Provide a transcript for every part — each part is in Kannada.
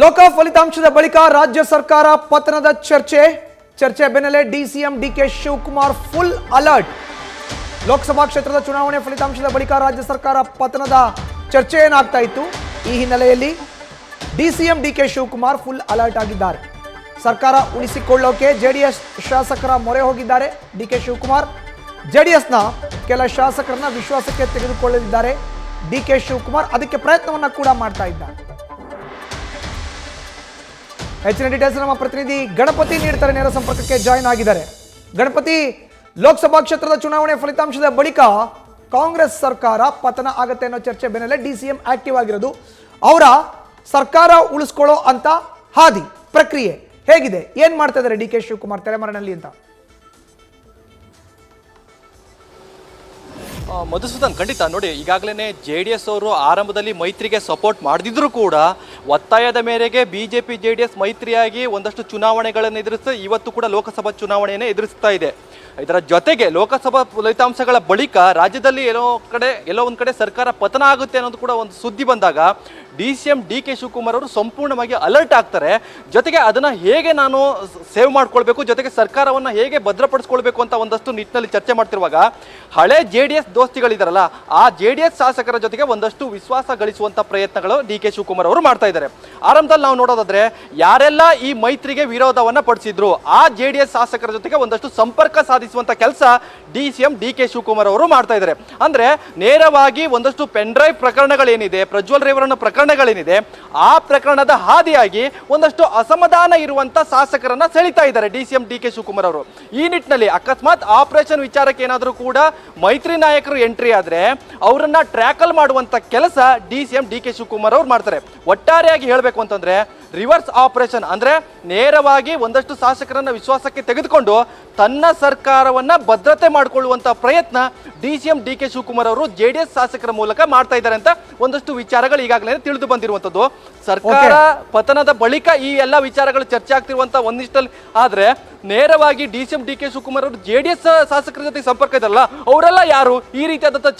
ಲೋಕ ಫಲಿತಾಂಶದ ಬಳಿಕ ರಾಜ್ಯ ಸರ್ಕಾರ ಪತನದ ಚರ್ಚೆ ಬೆನ್ನಲ್ಲೇ DCM DK Shivakumar full alert. Lok Sabha ಕ್ಷೇತ್ರದ ಚುನಾವಣೆ ಫಲಿತಾಂಶದ ಬಳಿಕ ರಾಜ್ಯ ಸರ್ಕಾರ ಪತನದ ಚರ್ಚೆ ಏನಾಗ್ತಾ ಇತ್ತು. ಈ ಹಿನ್ನೆಲೆಯಲ್ಲಿ DCM DK Shivakumar full alert ಆಗಿದ್ದಾರೆ. ಸರ್ಕಾರ ಉಳಿಸಿಕೊಳ್ಳೋಕೆ ಜೆಡಿಎಸ್ ಶಾಸಕರ ಮೊರೆ ಹೋಗಿದ್ದಾರೆ. ಡಿಕೆ ಶಿವಕುಮಾರ್ ಜೆಡಿಎಸ್ನ ಕೆಲ ಶಾಸಕರನ್ನ ವಿಶ್ವಾಸಕ್ಕೆ ತೆಗೆದುಕೊಳ್ಳಲಿದ್ದಾರೆ. ಡಿಕೆ ಶಿವಕುಮಾರ್ ಅದಕ್ಕೆ ಪ್ರಯತ್ನವನ್ನ ಕೂಡ ಮಾಡ್ತಾ ಇದ್ದಾರೆ. ಹೆಚ್ಚಿನ ಡೀಟೇಲ್ಸ್ ನಮ್ಮ ಪ್ರತಿನಿಧಿ ಗಣಪತಿ ನೀಡ್ತಾರೆ. ನೇರ ಸಂಪರ್ಕಕ್ಕೆ ಜಾಯಿನ್ ಆಗಿದ್ದಾರೆ. ಗಣಪತಿ, ಲೋಕಸಭಾ ಕ್ಷೇತ್ರದ ಚುನಾವಣೆ ಫಲಿತಾಂಶದ ಬಳಿಕ ಕಾಂಗ್ರೆಸ್ ಸರ್ಕಾರ ಪತನ ಆಗತ್ತೆ ಅನ್ನೋ ಚರ್ಚೆ ಬೆನ್ನಲ್ಲೇ ಡಿಸಿಎಂ ಆಕ್ಟಿವ್ ಆಗಿರೋದು. ಅವರ ಸರ್ಕಾರ ಉಳಿಸ್ಕೊಳ್ಳೋ ಅಂತ ಹಾದಿ ಪ್ರಕ್ರಿಯೆ ಹೇಗಿದೆ, ಏನ್ ಮಾಡ್ತಾ ಇದ್ದಾರೆ ಡಿಕೆ ಶಿವಕುಮಾರ್ ತೆರೆಮರೆಯಲ್ಲಿ ಅಂತ? ಮಧುಸೂದನ್, ಖಂಡಿತ ನೋಡಿ, ಈಗಾಗಲೇ JDS ಅವರು ಆರಂಭದಲ್ಲಿ ಮೈತ್ರಿಗೆ ಸಪೋರ್ಟ್ ಮಾಡದಿದ್ರು ಕೂಡ ಒತ್ತಾಯದ ಮೇರೆಗೆ ಬಿಜೆಪಿ JDS ಮೈತ್ರಿಯಾಗಿ ಒಂದಷ್ಟು ಚುನಾವಣೆಗಳನ್ನು ಎದುರಿಸಿ ಇವತ್ತು ಕೂಡ ಲೋಕಸಭಾ ಚುನಾವಣೆಯನ್ನು ಎದುರಿಸ್ತಾ ಇದೆ. ಇದರ ಜೊತೆಗೆ ಲೋಕಸಭಾ ಫಲಿತಾಂಶಗಳ ಬಳಿಕ ರಾಜ್ಯದಲ್ಲಿ ಎಲ್ಲೋ ಒಂದು ಕಡೆ ಸರ್ಕಾರ ಪತನ ಆಗುತ್ತೆ ಅನ್ನೋದು ಕೂಡ ಒಂದು ಸುದ್ದಿ ಬಂದಾಗ ಡಿಸಿಎಂ ಡಿಕೆ ಶಿವಕುಮಾರ್ ಅವರು ಸಂಪೂರ್ಣವಾಗಿ ಅಲರ್ಟ್ ಆಗ್ತಾರೆ. ಜೊತೆಗೆ ಅದನ್ನು ಹೇಗೆ ನಾನು ಸೇವ್ ಮಾಡ್ಕೊಳ್ಬೇಕು, ಜೊತೆಗೆ ಸರ್ಕಾರವನ್ನು ಹೇಗೆ ಭದ್ರಪಡಿಸ್ಕೊಳ್ಬೇಕು ಅಂತ ಒಂದಷ್ಟು ನಿಟ್ಟಿನಲ್ಲಿ ಚರ್ಚೆ ಮಾಡ್ತಿರುವಾಗ ಹಳೆ JDS ದೋಸ್ತಿಗಳಿದಾರಲ್ಲ, ಆ JDS ಶಾಸಕರ ಜೊತೆಗೆ ಒಂದಷ್ಟು ವಿಶ್ವಾಸ ಗಳಿಸುವಂತ ಪ್ರಯತ್ನಗಳು ಡಿಕೆ ಶಿವಕುಮಾರ್ ಅವರು ಮಾಡ್ತಾ ಇದ್ದಾರೆ. ಆರಂಭದಲ್ಲಿ ನಾವು ನೋಡೋದಾದ್ರೆ ಯಾರೆಲ್ಲ ಈ ಮೈತ್ರಿಗೆ ವಿರೋಧವನ್ನ ಪಡಿಸಿದ್ರು ಆ JDS ಶಾಸಕರ ಜೊತೆಗೆ ಒಂದಷ್ಟು ಸಂಪರ್ಕ ಸಾಧಿಸುವಂತ ಕೆಲಸ ಡಿಸಿಎಂ ಡಿಕೆ ಶಿವಕುಮಾರ್ ಅವರು ಮಾಡ್ತಾ ಇದ್ದಾರೆ. ಅಂದ್ರೆ ನೇರವಾಗಿ ಒಂದಷ್ಟು ಪೆನ್ ಡ್ರೈವ್ ಪ್ರಕರಣಗಳೇನಿದೆ, ಪ್ರಜ್ವಲ್ ರೇವಣ್ಣ ಪ್ರಕರಣಗಳೇನಿದೆ, ಆ ಪ್ರಕರಣದ ಹಾದಿಯಾಗಿ ಒಂದಷ್ಟು ಅಸಮಾಧಾನ ಇರುವಂತ ಶಾಸಕರನ್ನ ಸೆಳಿತಾ ಇದ್ದಾರೆ ಡಿಸಿಎಂ ಡಿಕೆ ಶಿವಕುಮಾರ್ ಅವರು. ಈ ನಿಟ್ಟಿನಲ್ಲಿ ಅಕಸ್ಮಾತ್ ಆಪರೇಷನ್ ವಿಚಾರಕ್ಕೆ ಏನಾದರೂ ಕೂಡ ಮೈತ್ರಿ ನಾಯಕರು ಎಂಟ್ರಿ ಆದ್ರೆ ಅವರನ್ನ ಟ್ರ್ಯಾಕಲ್ ಮಾಡುವಂತ ಕೆಲಸ ಡಿಸಿಎಂ ಡಿಕೆ ಶಿವಕುಮಾರ್ ಅವರು ಮಾಡ್ತಾರೆ. ಒಟ್ಟಾರೆಯಾಗಿ ಹೇಳಬೇಕು ಅಂತಂದ್ರೆ ರಿವರ್ಸ್ ಆಪರೇಷನ್, ಅಂದ್ರೆ ನೇರವಾಗಿ ಒಂದಷ್ಟು ಶಾಸಕರನ್ನ ವಿಶ್ವಾಸಕ್ಕೆ ತೆಗೆದುಕೊಂಡು ತನ್ನ ಸರ್ಕಾರವನ್ನ ಭದ್ರತೆ ಮಾಡಿಕೊಳ್ಳುವಂತ ಪ್ರಯತ್ನ ಡಿಸಿಎಂ ಡಿಕೆ ಶಿವಕುಮಾರ್ ಅವರು JDS ಶಾಸಕರ ಮೂಲಕ ಮಾಡ್ತಾ ಇದ್ದಾರೆ ಅಂತ ಒಂದಷ್ಟು ವಿಚಾರಗಳು ಈಗಾಗಲೇ ತಿಳಿದು ಬಂದಿರುವಂತದ್ದು. ಸರ್ಕಾರ ಪತನದ ಬಳಿಕ ಈ ಎಲ್ಲ ವಿಚಾರಗಳು ಚರ್ಚೆ ಆಗ್ತಿರುವಂತ ಒಂದಿಷ್ಟಲ್ಲಿ ಆದ್ರೆ ನೇರವಾಗಿ ಡಿಸಿಎಂ ಡಿಕೆ ಶಿವಕುಮಾರ್ ಅವರು JDS ಶಾಸಕರ ಜೊತೆ ಸಂಪರ್ಕ ಇದಾರಲ್ಲ, ಅವರೆಲ್ಲ ಯಾರು? ಈ ರೀತಿಯಾದಂತ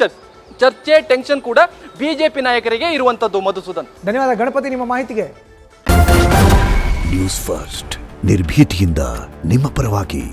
ಚರ್ಚೆ ಟೆನ್ಷನ್ ಕೂಡ ಬಿಜೆಪಿ ನಾಯಕರಿಗೆ ಇರುವಂತದ್ದು. ಮಧುಸೂದನ್, ಧನ್ಯವಾದ ಗಣಪತಿ ನಿಮ್ಮ ಮಾಹಿತಿಗೆ. ನ್ಯೂಸ್ ಫಸ್ಟ್ ನಿರ್ಭೀತಿಯಿಂದ ನಿಮ್ಮ ಪರವಾಗಿ.